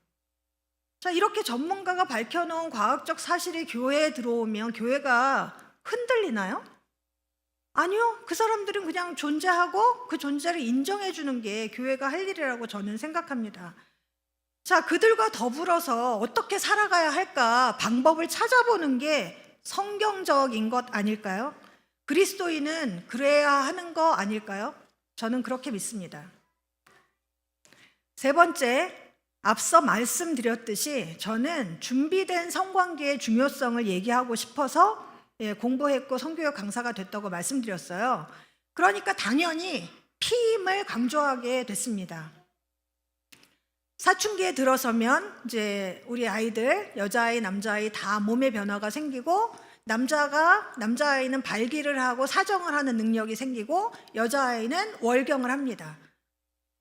자, 이렇게 전문가가 밝혀놓은 과학적 사실이 교회에 들어오면 교회가 흔들리나요? 아니요. 그 사람들은 그냥 존재하고 그 존재를 인정해 주는 게 교회가 할 일이라고 저는 생각합니다. 자, 그들과 더불어서 어떻게 살아가야 할까 방법을 찾아보는 게 성경적인 것 아닐까요? 그리스도인은 그래야 하는 거 아닐까요? 저는 그렇게 믿습니다. 세 번째, 앞서 말씀드렸듯이 저는 준비된 성관계의 중요성을 얘기하고 싶어서 공부했고 성교육 강사가 됐다고 말씀드렸어요. 그러니까 당연히 피임을 강조하게 됐습니다. 사춘기에 들어서면 이제 우리 아이들, 여자아이, 남자아이 다 몸의 변화가 생기고 남자아이는 발기를 하고 사정을 하는 능력이 생기고 여자아이는 월경을 합니다.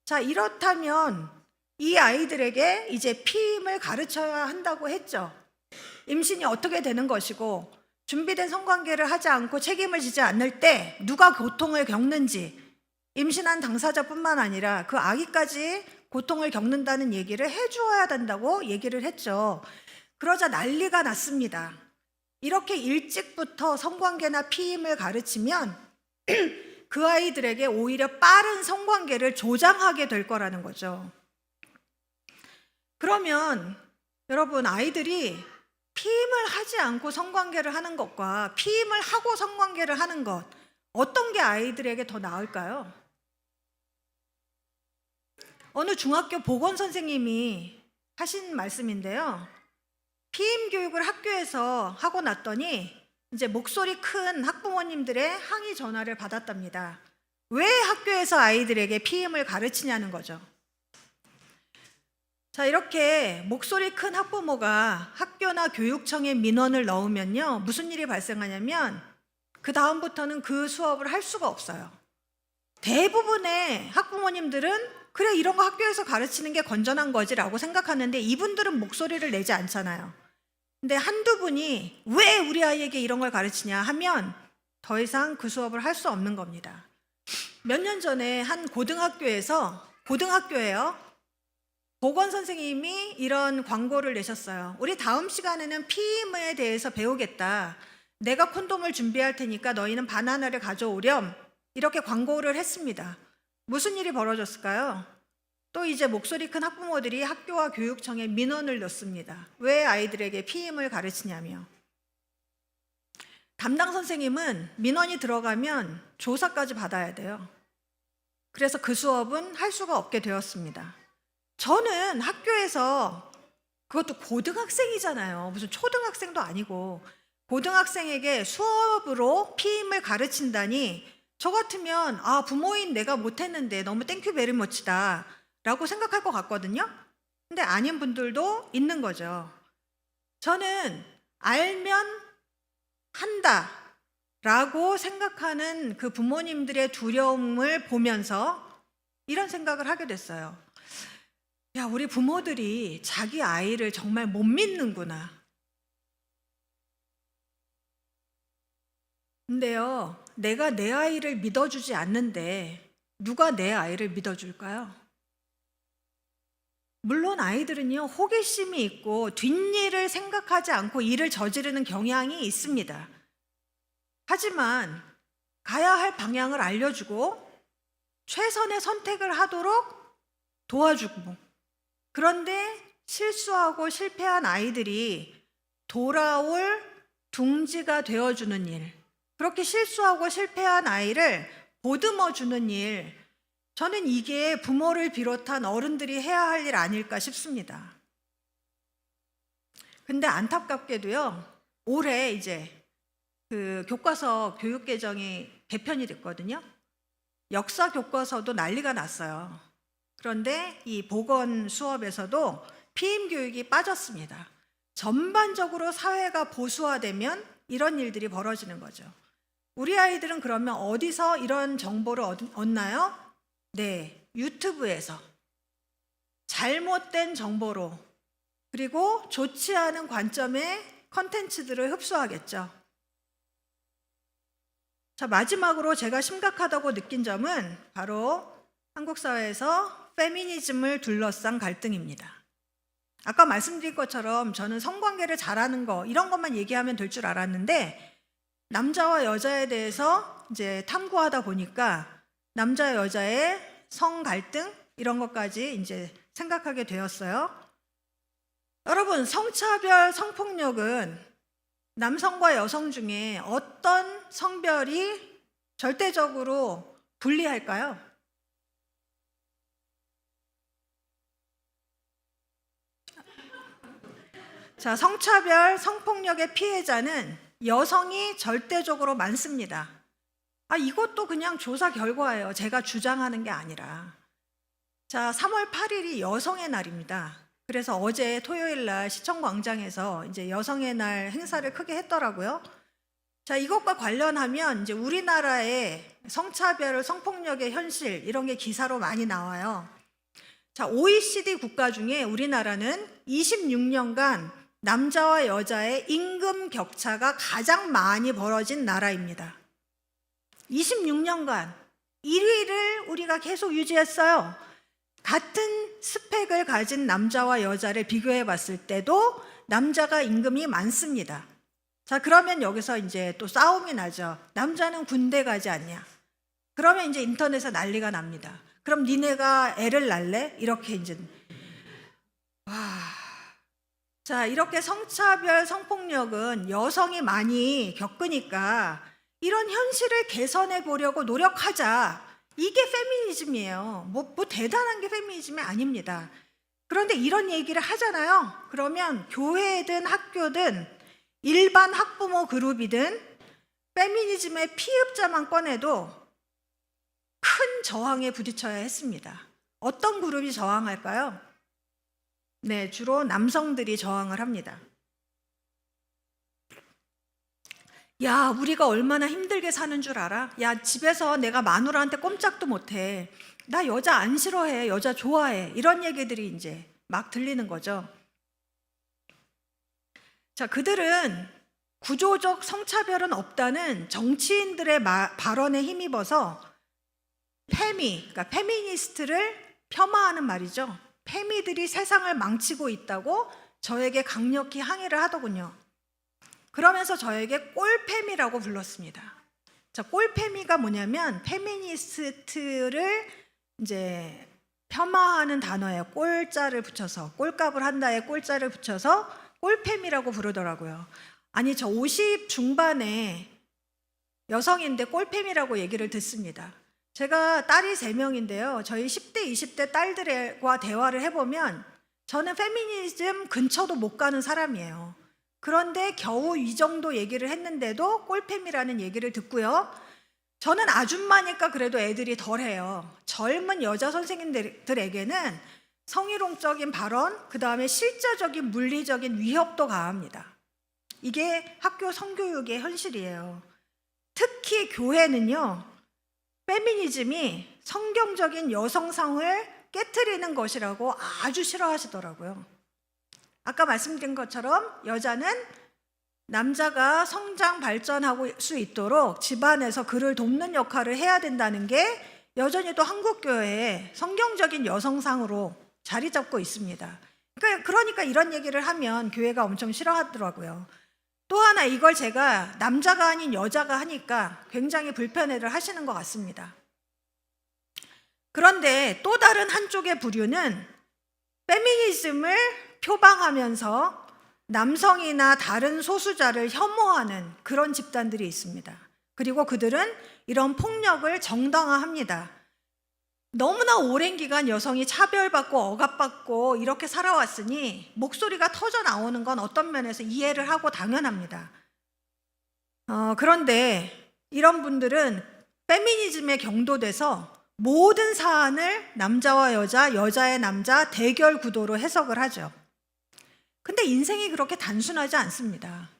자, 이렇다면 이 아이들에게 이제 피임을 가르쳐야 한다고 했죠. 임신이 어떻게 되는 것이고 준비된 성관계를 하지 않고 책임을 지지 않을 때 누가 고통을 겪는지 임신한 당사자뿐만 아니라 그 아기까지 고통을 겪는다는 얘기를 해주어야 된다고 얘기를 했죠. 그러자 난리가 났습니다. 이렇게 일찍부터 성관계나 피임을 가르치면 그 아이들에게 오히려 빠른 성관계를 조장하게 될 거라는 거죠. 그러면 여러분, 아이들이 피임을 하지 않고 성관계를 하는 것과 피임을 하고 성관계를 하는 것, 어떤 게 아이들에게 더 나을까요? 어느 중학교 보건 선생님이 하신 말씀인데요. 피임 교육을 학교에서 하고 났더니 이제 목소리 큰 학부모님들의 항의 전화를 받았답니다. 왜 학교에서 아이들에게 피임을 가르치냐는 거죠. 자, 이렇게 목소리 큰 학부모가 학교나 교육청에 민원을 넣으면요, 무슨 일이 발생하냐면 그 다음부터는 그 수업을 할 수가 없어요. 대부분의 학부모님들은 그래, 이런 거 학교에서 가르치는 게 건전한 거지라고 생각하는데 이분들은 목소리를 내지 않잖아요. 근데 한두 분이 왜 우리 아이에게 이런 걸 가르치냐 하면 더 이상 그 수업을 할 수 없는 겁니다. 몇 년 전에 한 고등학교예요. 보건 선생님이 이런 광고를 내셨어요. 우리 다음 시간에는 피임에 대해서 배우겠다. 내가 콘돔을 준비할 테니까 너희는 바나나를 가져오렴. 이렇게 광고를 했습니다. 무슨 일이 벌어졌을까요? 또 이제 목소리 큰 학부모들이 학교와 교육청에 민원을 넣습니다. 왜 아이들에게 피임을 가르치냐며. 담당 선생님은 민원이 들어가면 조사까지 받아야 돼요. 그래서 그 수업은 할 수가 없게 되었습니다. 저는 학교에서, 그것도 고등학생이잖아요. 무슨 초등학생도 아니고 고등학생에게 수업으로 피임을 가르친다니, 저 같으면 부모인 내가 못했는데 너무 땡큐 베리머치다 라고 생각할 것 같거든요. 근데 아닌 분들도 있는 거죠. 저는 알면 한다 라고 생각하는 그 부모님들의 두려움을 보면서 이런 생각을 하게 됐어요. 야, 우리 부모들이 자기 아이를 정말 못 믿는구나. 근데요, 내가 내 아이를 믿어주지 않는데 누가 내 아이를 믿어줄까요? 물론 아이들은요, 호기심이 있고 뒷일을 생각하지 않고 일을 저지르는 경향이 있습니다. 하지만 가야 할 방향을 알려주고 최선의 선택을 하도록 도와주고, 그런데 실수하고 실패한 아이들이 돌아올 둥지가 되어주는 일, 그렇게 실수하고 실패한 아이를 보듬어주는 일, 저는 이게 부모를 비롯한 어른들이 해야 할 일 아닐까 싶습니다. 근데 안타깝게도요, 올해 이제 그 교과서 교육 개정이 개편이 됐거든요. 역사 교과서도 난리가 났어요. 그런데 이 보건 수업에서도 피임 교육이 빠졌습니다. 전반적으로 사회가 보수화되면 이런 일들이 벌어지는 거죠. 우리 아이들은 그러면 어디서 이런 정보를 얻나요? 네, 유튜브에서 잘못된 정보로, 그리고 좋지 않은 관점의 컨텐츠들을 흡수하겠죠. 자, 마지막으로 제가 심각하다고 느낀 점은 바로 한국 사회에서 페미니즘을 둘러싼 갈등입니다. 아까 말씀드린 것처럼 저는 성관계를 잘하는 거 이런 것만 얘기하면 될 줄 알았는데 남자와 여자에 대해서 이제 탐구하다 보니까 남자 여자의 성 갈등 이런 것까지 이제 생각하게 되었어요. 여러분, 성차별, 성폭력은 남성과 여성 중에 어떤 성별이 절대적으로 불리할까요? 자, 성차별, 성폭력의 피해자는 여성이 절대적으로 많습니다. 이것도 그냥 조사 결과예요. 제가 주장하는 게 아니라. 자, 3월 8일이 여성의 날입니다. 그래서 어제 토요일 날 시청광장에서 이제 여성의 날 행사를 크게 했더라고요. 자, 이것과 관련하면 이제 우리나라의 성차별, 성폭력의 현실 이런 게 기사로 많이 나와요. 자, OECD 국가 중에 우리나라는 26년간 남자와 여자의 임금 격차가 가장 많이 벌어진 나라입니다. 26년간 1위를 우리가 계속 유지했어요. 같은 스펙을 가진 남자와 여자를 비교해 봤을 때도 남자가 임금이 많습니다. 자, 그러면 여기서 이제 또 싸움이 나죠. 남자는 군대 가지 않냐. 그러면 이제 인터넷에 난리가 납니다. 그럼 니네가 애를 낳을래? 이렇게 이제. 자, 이렇게 성차별, 성폭력은 여성이 많이 겪으니까 이런 현실을 개선해 보려고 노력하자. 이게 페미니즘이에요. 뭐 대단한 게 페미니즘이 아닙니다. 그런데 이런 얘기를 하잖아요. 그러면 교회든 학교든 일반 학부모 그룹이든 페미니즘의 피읍자만 꺼내도 큰 저항에 부딪혀야 했습니다. 어떤 그룹이 저항할까요? 네, 주로 남성들이 저항을 합니다. 야, 우리가 얼마나 힘들게 사는 줄 알아? 야, 집에서 내가 마누라한테 꼼짝도 못해. 나 여자 안 싫어해. 여자 좋아해. 이런 얘기들이 이제 막 들리는 거죠. 자, 그들은 구조적 성차별은 없다는 정치인들의 발언에 힘입어서 그러니까 페미니스트를 폄하하는 말이죠. 페미들이 세상을 망치고 있다고 저에게 강력히 항의를 하더군요. 그러면서 저에게 꼴페미라고 불렀습니다. 자, 꼴페미가 뭐냐면 페미니스트를 이제 폄하하는 단어예요. 꼴자를 붙여서, 꼴값을 한다에 꼴자를 붙여서 꼴페미라고 부르더라고요. 아니, 저 50 중반에 여성인데 꼴페미라고 얘기를 듣습니다. 제가 딸이 3명인데요. 저희 10대, 20대 딸들과 대화를 해보면 저는 페미니즘 근처도 못 가는 사람이에요. 그런데 겨우 이 정도 얘기를 했는데도 꼴팸이라는 얘기를 듣고요. 저는 아줌마니까 그래도 애들이 덜해요. 젊은 여자 선생님들에게는 성희롱적인 발언, 그 다음에 실제적인 물리적인 위협도 가합니다. 이게 학교 성교육의 현실이에요. 특히 교회는요, 페미니즘이 성경적인 여성성을 깨트리는 것이라고 아주 싫어하시더라고요. 아까 말씀드린 것처럼 여자는 남자가 성장 발전하고 수 있도록 집안에서 그를 돕는 역할을 해야 된다는 게 여전히 또 한국교회에 성경적인 여성상으로 자리 잡고 있습니다. 그러니까 이런 얘기를 하면 교회가 엄청 싫어하더라고요. 또 하나, 이걸 제가 남자가 아닌 여자가 하니까 굉장히 불편해를 하시는 것 같습니다. 그런데 또 다른 한쪽의 부류는 페미니즘을 표방하면서 남성이나 다른 소수자를 혐오하는 그런 집단들이 있습니다. 그리고 그들은 이런 폭력을 정당화합니다. 너무나 오랜 기간 여성이 차별받고 억압받고 이렇게 살아왔으니 목소리가 터져 나오는 건 어떤 면에서 이해를 하고 당연합니다. 그런데 이런 분들은 페미니즘에 경도돼서 모든 사안을 남자와 여자, 여자의 남자 대결 구도로 해석을 하죠. 근데 인생이 그렇게 단순하지 않습니다.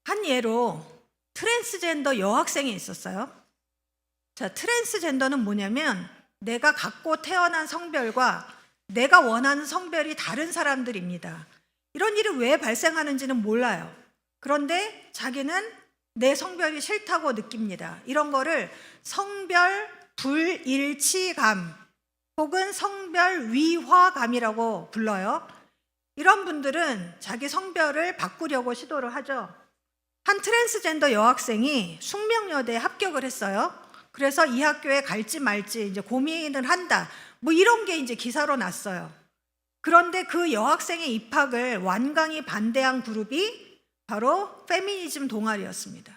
한 예로 트랜스젠더 여학생이 있었어요. 자, 트랜스젠더는 뭐냐면 내가 갖고 태어난 성별과 내가 원하는 성별이 다른 사람들입니다. 이런 일이 왜 발생하는지는 몰라요. 그런데 자기는 내 성별이 싫다고 느낍니다. 이런 거를 성별 불일치감 혹은 성별 위화감이라고 불러요. 이런 분들은 자기 성별을 바꾸려고 시도를 하죠. 한 트랜스젠더 여학생이 숙명여대에 합격을 했어요. 그래서 이 학교에 갈지 말지 이제 고민을 한다. 뭐 이런 게 이제 기사로 났어요. 그런데 그 여학생의 입학을 완강히 반대한 그룹이 바로 페미니즘 동아리였습니다.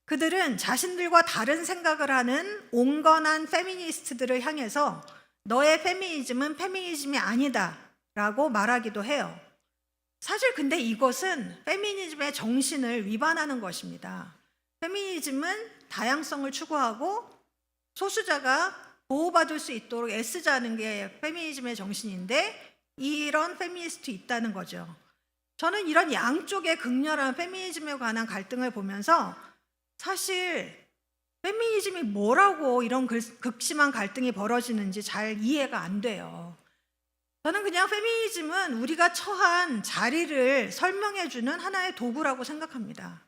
그들은 자신들과 다른 생각을 하는 온건한 페미니스트들을 향해서 너의 페미니즘은 페미니즘이 아니다 라고 말하기도 해요. 사실 근데 이것은 페미니즘의 정신을 위반하는 것입니다. 페미니즘은 다양성을 추구하고 소수자가 보호받을 수 있도록 애쓰자는 게 페미니즘의 정신인데 이런 페미니스트 있다는 거죠. 저는 이런 양쪽의 극렬한 페미니즘에 관한 갈등을 보면서 사실 페미니즘이 뭐라고 이런 극심한 갈등이 벌어지는지 잘 이해가 안 돼요. 저는 그냥 페미니즘은 우리가 처한 자리를 설명해주는 하나의 도구라고 생각합니다.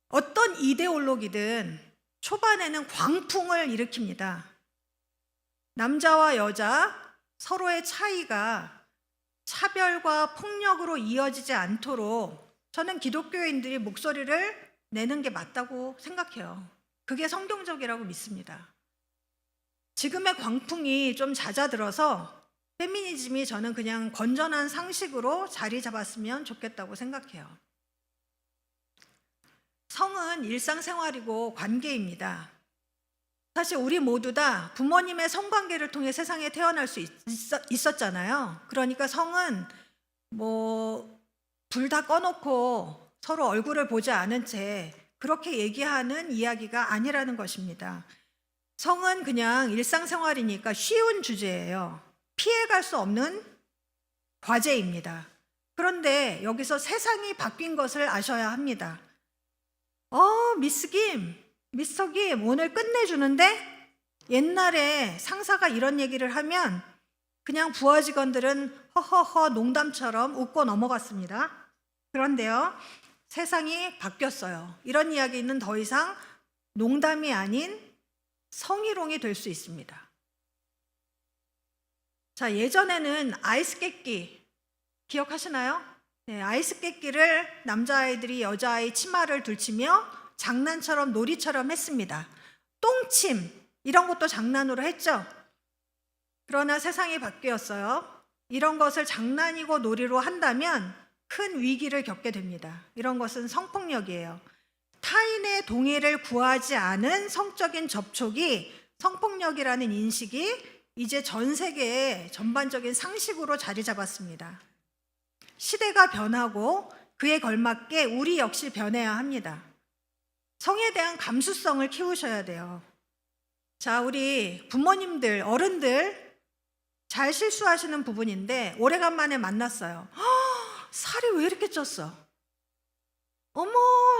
어떤 이데올로기든 초반에는 광풍을 일으킵니다. 남자와 여자 서로의 차이가 차별과 폭력으로 이어지지 않도록 저는 기독교인들이 목소리를 내는 게 맞다고 생각해요. 그게 성경적이라고 믿습니다. 지금의 광풍이 좀 잦아들어서 페미니즘이 저는 그냥 건전한 상식으로 자리 잡았으면 좋겠다고 생각해요. 성은 일상생활이고 관계입니다. 사실 우리 모두 다 부모님의 성관계를 통해 세상에 태어날 수 있었잖아요. 그러니까 성은 불 다 꺼놓고 서로 얼굴을 보지 않은 채 그렇게 얘기하는 이야기가 아니라는 것입니다. 성은 그냥 일상생활이니까 쉬운 주제예요. 피해갈 수 없는 과제입니다. 그런데 여기서 세상이 바뀐 것을 아셔야 합니다. 미스 김, 미스터 김 오늘 끝내주는데 옛날에 상사가 이런 얘기를 하면 그냥 부하 직원들은 허허허 농담처럼 웃고 넘어갔습니다. 그런데요, 세상이 바뀌었어요. 이런 이야기는 더 이상 농담이 아닌 성희롱이 될 수 있습니다. 자, 예전에는 아이스 깨끼 기억하시나요? 네, 아이스 깨끼를 남자아이들이 여자아이 치마를 들치며 장난처럼 놀이처럼 했습니다. 똥침 이런 것도 장난으로 했죠. 그러나 세상이 바뀌었어요. 이런 것을 장난이고 놀이로 한다면 큰 위기를 겪게 됩니다. 이런 것은 성폭력이에요. 타인의 동의를 구하지 않은 성적인 접촉이 성폭력이라는 인식이 이제 전 세계의 전반적인 상식으로 자리 잡았습니다. 시대가 변하고 그에 걸맞게 우리 역시 변해야 합니다. 성에 대한 감수성을 키우셔야 돼요. 자, 우리 부모님들, 어른들 잘 실수하시는 부분인데 오래간만에 만났어요. 살이 왜 이렇게 쪘어? 어머,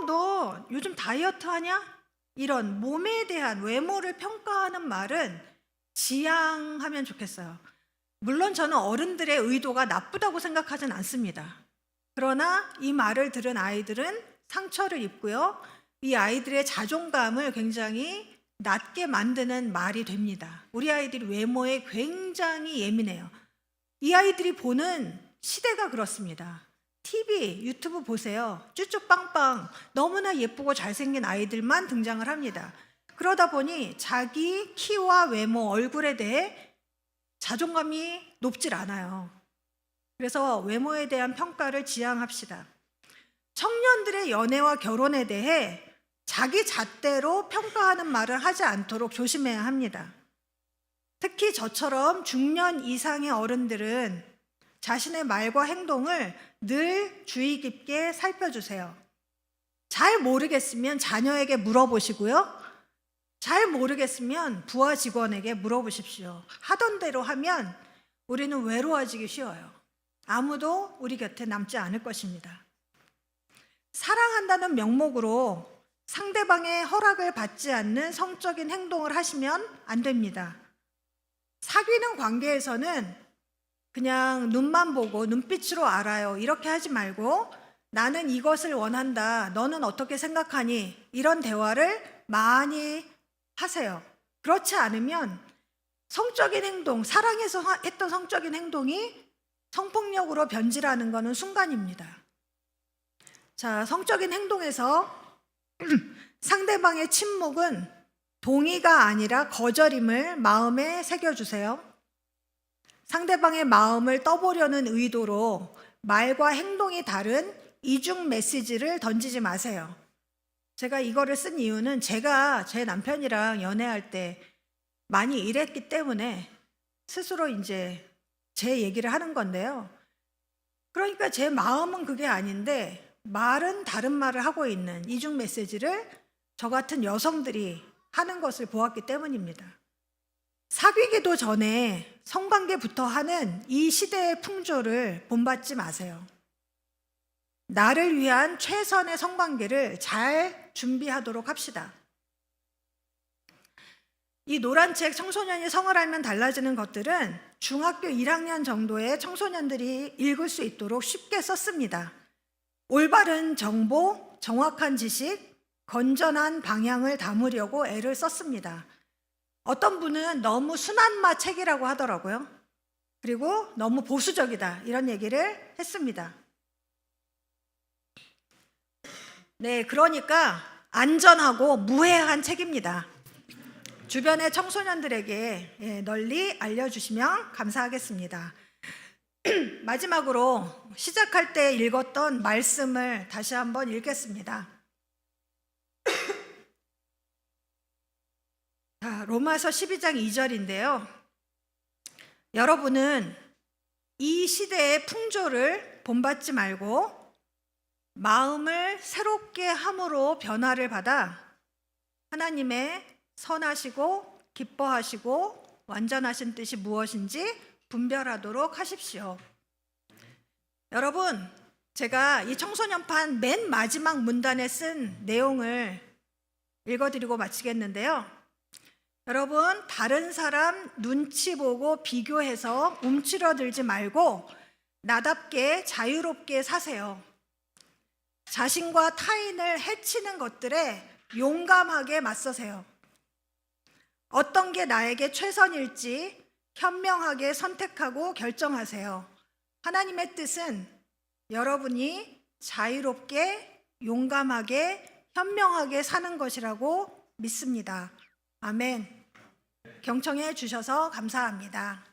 너 요즘 다이어트 하냐? 이런 몸에 대한 외모를 평가하는 말은 지양하면 좋겠어요. 물론 저는 어른들의 의도가 나쁘다고 생각하진 않습니다. 그러나 이 말을 들은 아이들은 상처를 입고요. 이 아이들의 자존감을 굉장히 낮게 만드는 말이 됩니다. 우리 아이들이 외모에 굉장히 예민해요. 이 아이들이 보는 시대가 그렇습니다. TV, 유튜브 보세요. 쭈쭈빵빵 너무나 예쁘고 잘생긴 아이들만 등장을 합니다. 그러다 보니 자기 키와 외모, 얼굴에 대해 자존감이 높질 않아요. 그래서 외모에 대한 평가를 지양합시다. 청년들의 연애와 결혼에 대해 자기 잣대로 평가하는 말을 하지 않도록 조심해야 합니다. 특히 저처럼 중년 이상의 어른들은 자신의 말과 행동을 늘 주의 깊게 살펴주세요. 잘 모르겠으면 자녀에게 물어보시고요. 잘 모르겠으면 부하 직원에게 물어보십시오. 하던 대로 하면 우리는 외로워지기 쉬워요. 아무도 우리 곁에 남지 않을 것입니다. 사랑한다는 명목으로 상대방의 허락을 받지 않는 성적인 행동을 하시면 안 됩니다. 사귀는 관계에서는 그냥 눈만 보고 눈빛으로 알아요. 이렇게 하지 말고 나는 이것을 원한다. 너는 어떻게 생각하니? 이런 대화를 많이 하세요. 그렇지 않으면 성적인 행동, 사랑해서 했던 성적인 행동이 성폭력으로 변질하는 것은 순간입니다. 자, 성적인 행동에서 상대방의 침묵은 동의가 아니라 거절임을 마음에 새겨주세요. 상대방의 마음을 떠보려는 의도로 말과 행동이 다른 이중 메시지를 던지지 마세요. 제가 이거를 쓴 이유는 제가 제 남편이랑 연애할 때 많이 이랬기 때문에 스스로 이제 제 얘기를 하는 건데요. 그러니까 제 마음은 그게 아닌데 말은 다른 말을 하고 있는 이중 메시지를 저 같은 여성들이 하는 것을 보았기 때문입니다. 사귀기도 전에 성관계부터 하는 이 시대의 풍조를 본받지 마세요. 나를 위한 최선의 성관계를 잘 준비하도록 합시다. 이 노란 책 청소년이 성을 알면 달라지는 것들은 중학교 1학년 정도의 청소년들이 읽을 수 있도록 쉽게 썼습니다. 올바른 정보, 정확한 지식, 건전한 방향을 담으려고 애를 썼습니다. 어떤 분은 너무 순한 맛 책이라고 하더라고요. 그리고 너무 보수적이다 이런 얘기를 했습니다. 네, 그러니까 안전하고 무해한 책입니다. 주변의 청소년들에게 널리 알려주시면 감사하겠습니다. 마지막으로 시작할 때 읽었던 말씀을 다시 한번 읽겠습니다. 자, 로마서 12장 2절인데요. 여러분은 이 시대의 풍조를 본받지 말고 마음을 새롭게 함으로 변화를 받아 하나님의 선하시고 기뻐하시고 완전하신 뜻이 무엇인지 분별하도록 하십시오. 여러분, 제가 이 청소년판 맨 마지막 문단에 쓴 내용을 읽어드리고 마치겠는데요. 여러분, 다른 사람 눈치 보고 비교해서 움츠러들지 말고 나답게 자유롭게 사세요. 자신과 타인을 해치는 것들에 용감하게 맞서세요. 어떤 게 나에게 최선일지 현명하게 선택하고 결정하세요. 하나님의 뜻은 여러분이 자유롭게, 용감하게, 현명하게 사는 것이라고 믿습니다. 아멘. 경청해 주셔서 감사합니다.